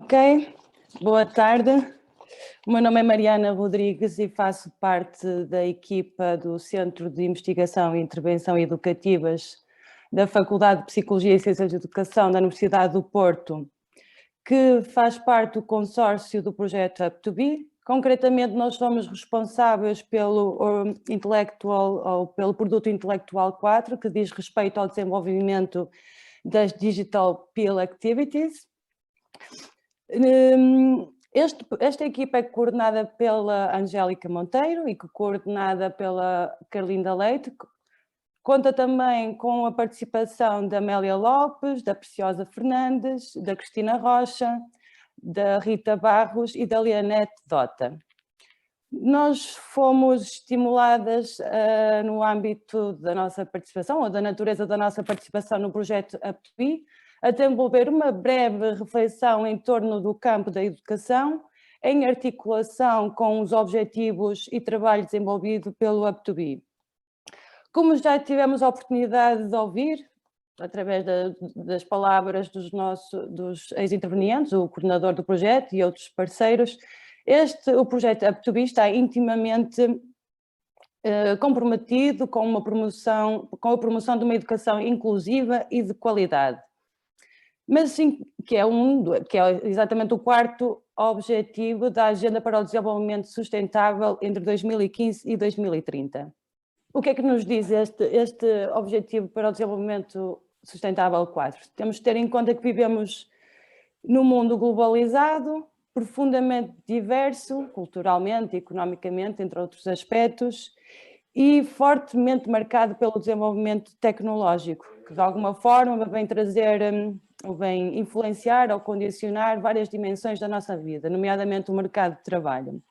Ok, boa tarde. O meu nome é Mariana Rodrigues e faço parte da equipa do Centro de Investigação e Intervenção Educativas da Faculdade de Psicologia e Ciências de Educação da Universidade do Porto, que faz parte do consórcio do projeto Up2Be. Concretamente, nós somos responsáveis pelo pelo produto intelectual 4, que diz respeito ao desenvolvimento das Digital Peer Activities. Esta equipa é coordenada pela Angélica Monteiro e coordenada pela Carlinda Leite. Conta também com a participação da Amélia Lopes, da Preciosa Fernandes, da Cristina Rocha, da Rita Barros e da Lianete Dota. Nós fomos estimuladas no âmbito da nossa participação, ou da natureza da nossa participação no projeto Up2Be, a desenvolver uma breve reflexão em torno do campo da educação, em articulação com os objetivos e trabalho desenvolvido pelo Up2Be. Como já tivemos a oportunidade de ouvir, através das palavras dos ex-intervenientes, o coordenador do projeto e outros parceiros, o projeto Up2Be está intimamente comprometido com a promoção de uma educação inclusiva e de qualidade. Mas sim, que é exatamente o quarto objetivo da Agenda para o Desenvolvimento Sustentável entre 2015 e 2030. O que é que nos diz este Objetivo para o Desenvolvimento Sustentável 4? Temos de ter em conta que vivemos num mundo globalizado, profundamente diverso, culturalmente, economicamente, entre outros aspectos, e fortemente marcado pelo desenvolvimento tecnológico, que de alguma forma vem trazer, ou vem influenciar ou condicionar várias dimensões da nossa vida, nomeadamente o mercado de trabalho.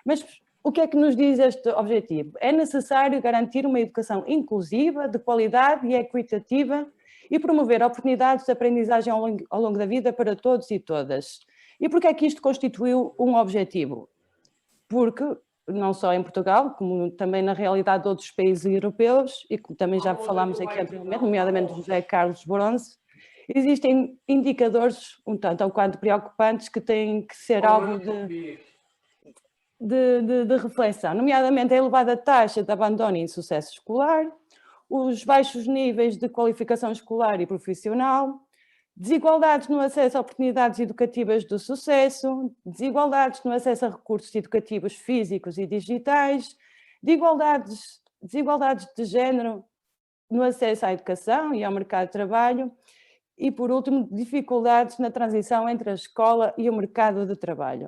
Mas o que é que nos diz este objetivo? É necessário garantir uma educação inclusiva, de qualidade e equitativa e promover oportunidades de aprendizagem ao longo da vida para todos e todas. E por que é que isto constituiu um objetivo? Porque, não só em Portugal, como também na realidade de outros países europeus, e como também já falámos aqui anteriormente, nomeadamente José Carlos Bronze, existem indicadores um tanto ou quanto preocupantes que têm que ser alvo de reflexão, nomeadamente a elevada taxa de abandono e insucesso escolar, os baixos níveis de qualificação escolar e profissional, desigualdades no acesso a oportunidades educativas do sucesso, desigualdades no acesso a recursos educativos físicos e digitais, desigualdades de género no acesso à educação e ao mercado de trabalho e, por último, dificuldades na transição entre a escola e o mercado de trabalho.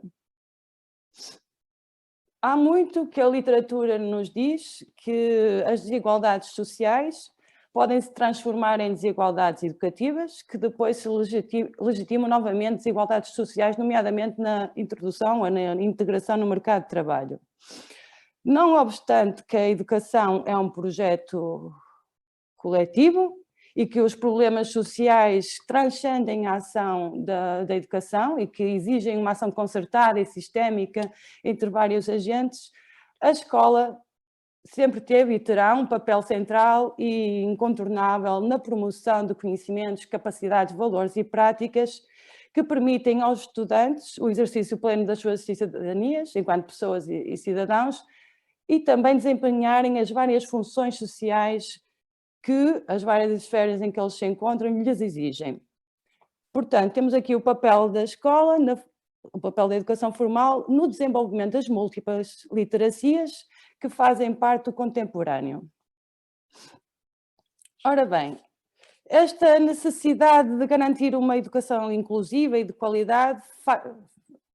Há muito que a literatura nos diz que as desigualdades sociais podem se transformar em desigualdades educativas, que depois se legitimam novamente desigualdades sociais, nomeadamente na introdução ou na integração no mercado de trabalho. Não obstante que a educação é um projeto coletivo e que os problemas sociais transcendem a ação da educação e que exigem uma ação concertada e sistémica entre vários agentes, a escola sempre teve e terá um papel central e incontornável na promoção de conhecimentos, capacidades, valores e práticas que permitem aos estudantes o exercício pleno das suas cidadanias, enquanto pessoas e cidadãos, e também desempenharem as várias funções sociais que as várias esferas em que eles se encontram lhes exigem. Portanto, temos aqui o papel da escola, o papel da educação formal no desenvolvimento das múltiplas literacias que fazem parte do contemporâneo. Ora bem, esta necessidade de garantir uma educação inclusiva e de qualidade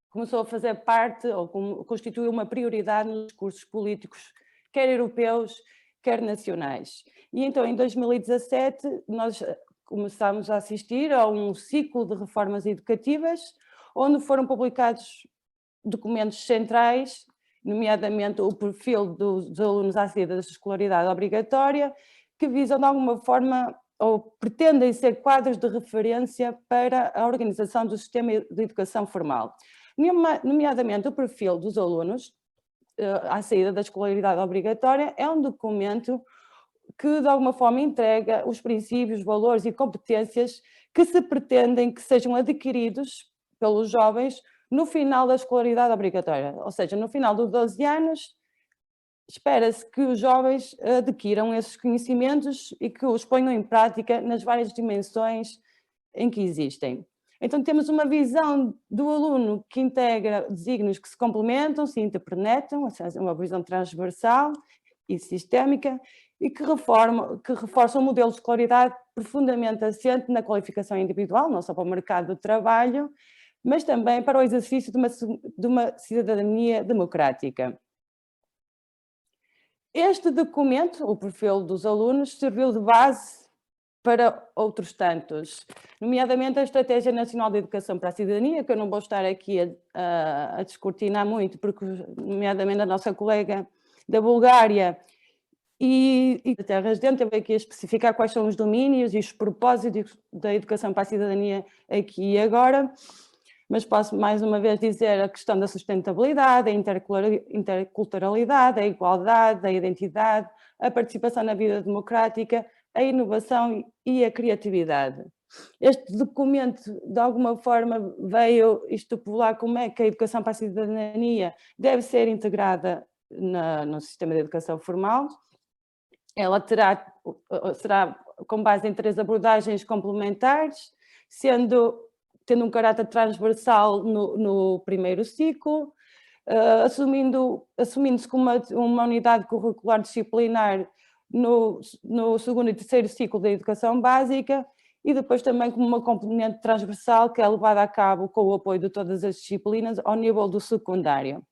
começou a fazer parte, ou constituiu uma prioridade nos discursos políticos, quer europeus, quer nacionais. E então, em 2017, nós começámos a assistir a um ciclo de reformas educativas, onde foram publicados documentos centrais, nomeadamente o perfil dos alunos à saída da escolaridade obrigatória, que visam de alguma forma, ou pretendem ser quadros de referência para a organização do sistema de educação formal. Nomeadamente o perfil dos alunos à saída da escolaridade obrigatória é um documento que de alguma forma entrega os princípios, valores e competências que se pretendem que sejam adquiridos pelos jovens no final da escolaridade obrigatória, ou seja, no final dos 12 anos, espera-se que os jovens adquiram esses conhecimentos e que os ponham em prática nas várias dimensões em que existem. Então temos uma visão do aluno que integra desígnios que se complementam, se interpenetram, ou seja, uma visão transversal e sistémica, e que reforça um modelo de escolaridade profundamente assente na qualificação individual, não só para o mercado do trabalho, mas também para o exercício de uma cidadania democrática. Este documento, o perfil dos alunos, serviu de base para outros tantos, nomeadamente a Estratégia Nacional de Educação para a Cidadania, que eu não vou estar aqui a descortinar muito, porque nomeadamente a nossa colega da Bulgária e da Terras Dentro teve aqui a especificar quais são os domínios e os propósitos da educação para a cidadania aqui e agora, mas posso mais uma vez dizer a questão da sustentabilidade, a interculturalidade, a igualdade, a identidade, a participação na vida democrática, a inovação e a criatividade. Este documento, de alguma forma, veio estipular como é que a educação para a cidadania deve ser integrada no sistema de educação formal. Ela será com base em 3 abordagens complementares, tendo um caráter transversal no primeiro ciclo, assumindo-se como uma unidade curricular disciplinar no segundo e terceiro ciclo da educação básica, e depois também como uma componente transversal que é levada a cabo com o apoio de todas as disciplinas ao nível do secundário.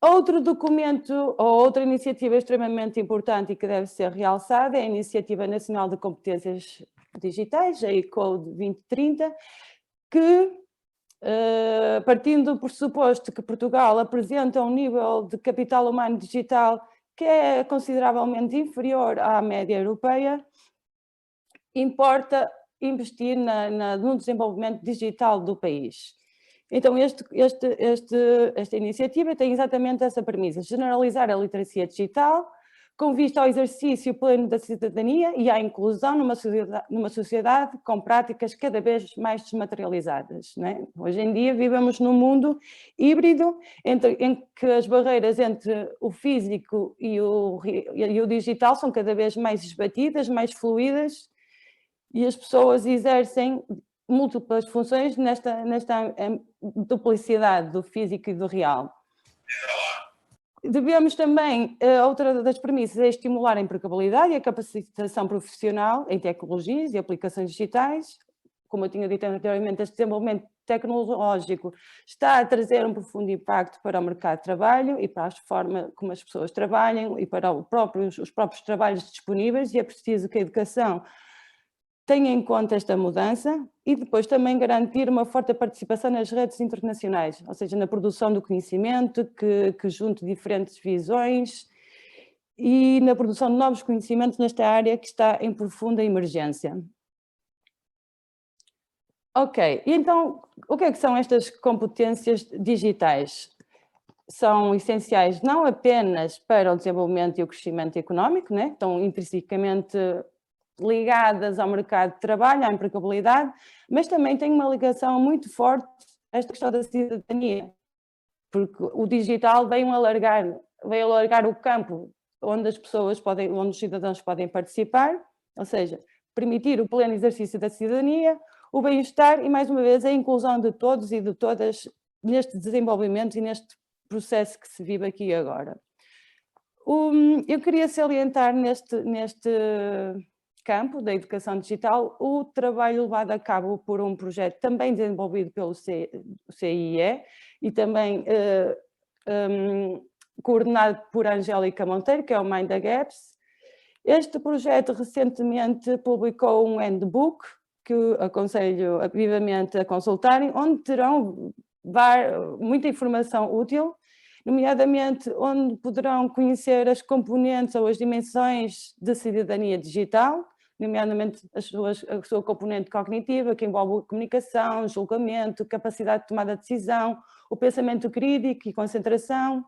Outro documento ou outra iniciativa extremamente importante e que deve ser realçada é a Iniciativa Nacional de Competências Digitais, a eCode 2030, que, partindo do pressuposto que Portugal apresenta um nível de capital humano digital que é consideravelmente inferior à média europeia, importa investir no desenvolvimento digital do país. Então, esta iniciativa tem exatamente essa premissa, generalizar a literacia digital, com vista ao exercício pleno da cidadania e à inclusão numa sociedade com práticas cada vez mais desmaterializadas. Não é? Hoje em dia vivemos num mundo híbrido, em que as barreiras entre o físico e o digital são cada vez mais esbatidas, mais fluídas, e as pessoas exercem múltiplas funções nesta duplicidade do físico e do real. Devemos também, outra das premissas é estimular a empregabilidade e a capacitação profissional em tecnologias e aplicações digitais. Como eu tinha dito anteriormente, este desenvolvimento tecnológico está a trazer um profundo impacto para o mercado de trabalho e para a forma como as pessoas trabalham e para os próprios trabalhos disponíveis, e é preciso que a educação tenha em conta esta mudança e depois também garantir uma forte participação nas redes internacionais, ou seja, na produção do conhecimento que junte diferentes visões e na produção de novos conhecimentos nesta área que está em profunda emergência. Ok, e então o que é que são estas competências digitais? São essenciais não apenas para o desenvolvimento e o crescimento económico, né? Estão intrinsecamente ligadas ao mercado de trabalho, à empregabilidade, mas também tem uma ligação muito forte a esta questão da cidadania, porque o digital veio alargar o campo onde onde os cidadãos podem participar, ou seja, permitir o pleno exercício da cidadania, o bem-estar e, mais uma vez, a inclusão de todos e de todas neste desenvolvimento e neste processo que se vive aqui agora. Eu queria salientar neste campo da educação digital o trabalho levado a cabo por um projeto também desenvolvido pelo CIE e também coordenado por Angélica Monteiro, que é o Mind the Gaps. Este projeto recentemente publicou um handbook que aconselho vivamente a consultarem, onde terão muita informação útil, nomeadamente onde poderão conhecer as componentes ou as dimensões da cidadania digital, nomeadamente a sua componente cognitiva, que envolve comunicação, julgamento, capacidade de tomada de decisão, o pensamento crítico e concentração,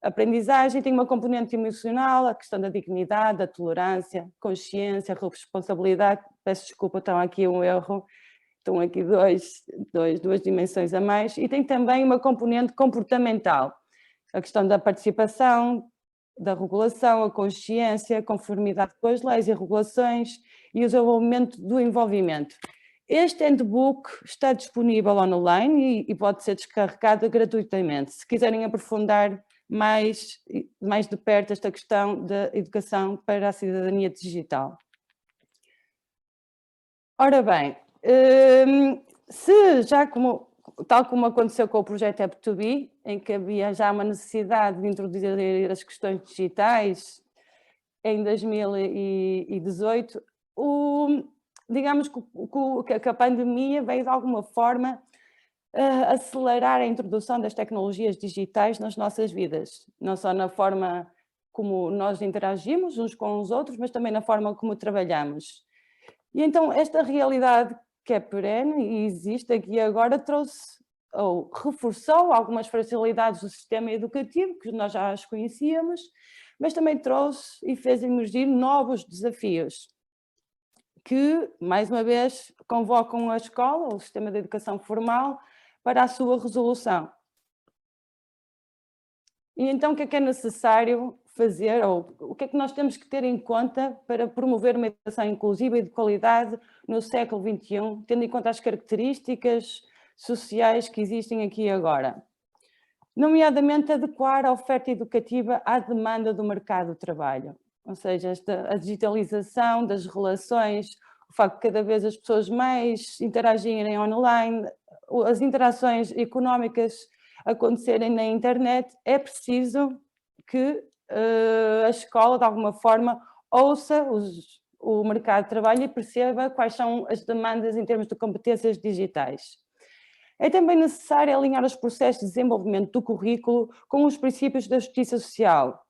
aprendizagem, tem uma componente emocional, a questão da dignidade, da tolerância, consciência, responsabilidade. Peço desculpa, está aqui um erro, estão aqui duas dimensões a mais, e tem também uma componente comportamental, a questão da participação, da regulação, a consciência, a conformidade com as leis e regulações e o desenvolvimento do envolvimento. Este handbook está disponível online e pode ser descarregado gratuitamente. Se quiserem aprofundar mais de perto esta questão da educação para a cidadania digital. Ora bem, tal como aconteceu com o projeto App2B, em que havia já uma necessidade de introduzir as questões digitais em 2018, digamos que a pandemia veio de alguma forma acelerar a introdução das tecnologias digitais nas nossas vidas, não só na forma como nós interagimos uns com os outros, mas também na forma como trabalhamos. E então esta realidade que é perene e existe aqui agora trouxe ou reforçou algumas fragilidades do sistema educativo, que nós já as conhecíamos, mas também trouxe e fez emergir novos desafios que, mais uma vez, convocam a escola, o sistema de educação formal, para a sua resolução. E então o que é necessário fazer, ou o que é que nós temos que ter em conta para promover uma educação inclusiva e de qualidade no século XXI, tendo em conta as características sociais que existem aqui e agora? Nomeadamente, adequar a oferta educativa à demanda do mercado de trabalho. Ou seja, a digitalização das relações, o facto de cada vez as pessoas mais interagirem online, as interações económicas acontecerem na internet, é preciso que a escola, de alguma forma, ouça o mercado de trabalho e perceba quais são as demandas em termos de competências digitais. É também necessário alinhar os processos de desenvolvimento do currículo com os princípios da justiça social,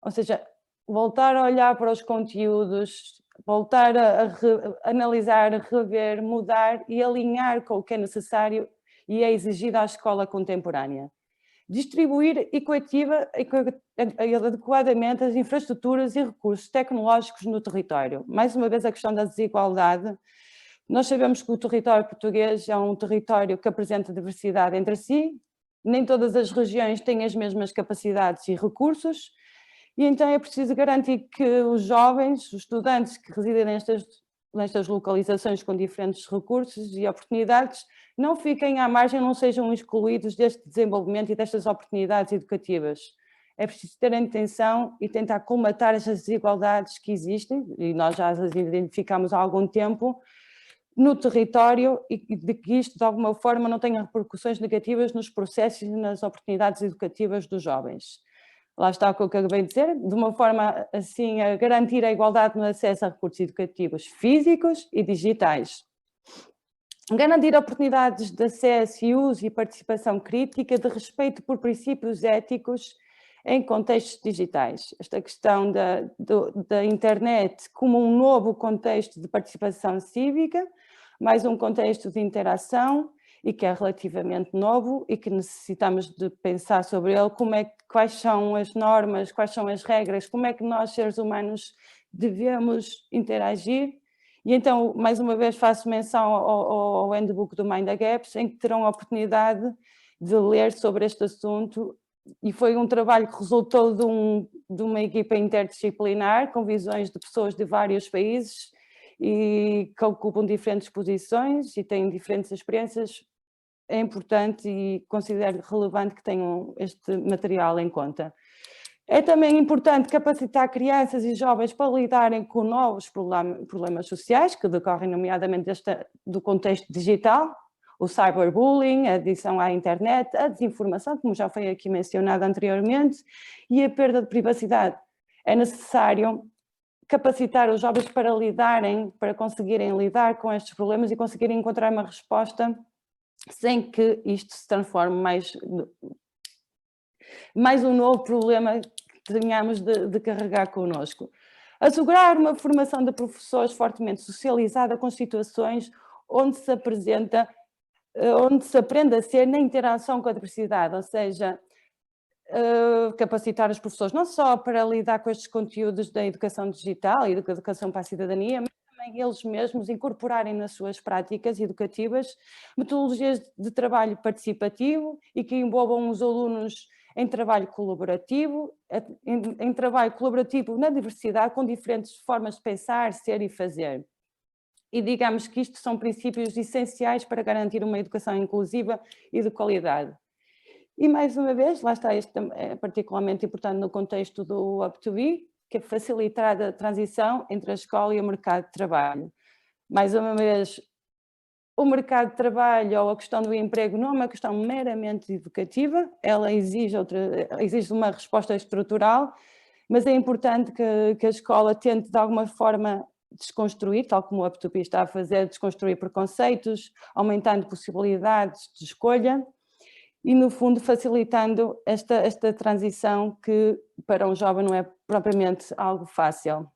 ou seja, voltar a olhar para os conteúdos, voltar a analisar, rever, mudar e alinhar com o que é necessário e é exigido à escola contemporânea. Distribuir adequadamente as infraestruturas e recursos tecnológicos no território. Mais uma vez a questão da desigualdade. Nós sabemos que o território português é um território que apresenta diversidade entre si, nem todas as regiões têm as mesmas capacidades e recursos, e então é preciso garantir que os jovens, os estudantes que residem nestas localizações com diferentes recursos e oportunidades, não fiquem à margem, não sejam excluídos deste desenvolvimento e destas oportunidades educativas. É preciso ter atenção e tentar colmatar estas desigualdades que existem, e nós já as identificamos há algum tempo, no território, e de que isto de alguma forma não tenha repercussões negativas nos processos e nas oportunidades educativas dos jovens. Lá está o que eu acabei de dizer, de uma forma assim a garantir a igualdade no acesso a recursos educativos físicos e digitais. Garantir oportunidades de acesso e uso e participação crítica de respeito por princípios éticos em contextos digitais. Esta questão da internet como um novo contexto de participação cívica, mais um contexto de interação e que é relativamente novo e que necessitamos de pensar sobre ele, quais são as normas, quais são as regras, como é que nós, seres humanos, devemos interagir. E então, mais uma vez, faço menção ao handbook do Mind the Gaps, em que terão a oportunidade de ler sobre este assunto, e foi um trabalho que resultou de uma equipa interdisciplinar, com visões de pessoas de vários países, e que ocupam diferentes posições e têm diferentes experiências. É importante e considero relevante que tenham este material em conta. É também importante capacitar crianças e jovens para lidarem com novos problemas sociais que decorrem nomeadamente do contexto digital, o cyberbullying, a adição à internet, a desinformação, como já foi aqui mencionado anteriormente, e a perda de privacidade. É necessário capacitar os jovens para conseguirem lidar com estes problemas e conseguirem encontrar uma resposta sem que isto se transforme mais um novo problema que tenhamos de carregar connosco. Assegurar uma formação de professores fortemente socializada com situações onde se aprende a ser na interação com a diversidade, ou seja, capacitar os professores não só para lidar com estes conteúdos da educação digital e da educação para a cidadania, mas também eles mesmos incorporarem nas suas práticas educativas metodologias de trabalho participativo e que envolvam os alunos em trabalho colaborativo, em trabalho colaborativo na diversidade, com diferentes formas de pensar, ser e fazer. E digamos que isto são princípios essenciais para garantir uma educação inclusiva e de qualidade. E mais uma vez, lá está, isto é particularmente importante no contexto do Up2B, que é facilitar a transição entre a escola e o mercado de trabalho. Mais uma vez, o mercado de trabalho ou a questão do emprego não é uma questão meramente educativa, ela exige uma resposta estrutural, mas é importante que a escola tente de alguma forma desconstruir, tal como o Up2B está a fazer, desconstruir preconceitos, aumentando possibilidades de escolha e, no fundo, facilitando esta transição que para um jovem não é propriamente algo fácil.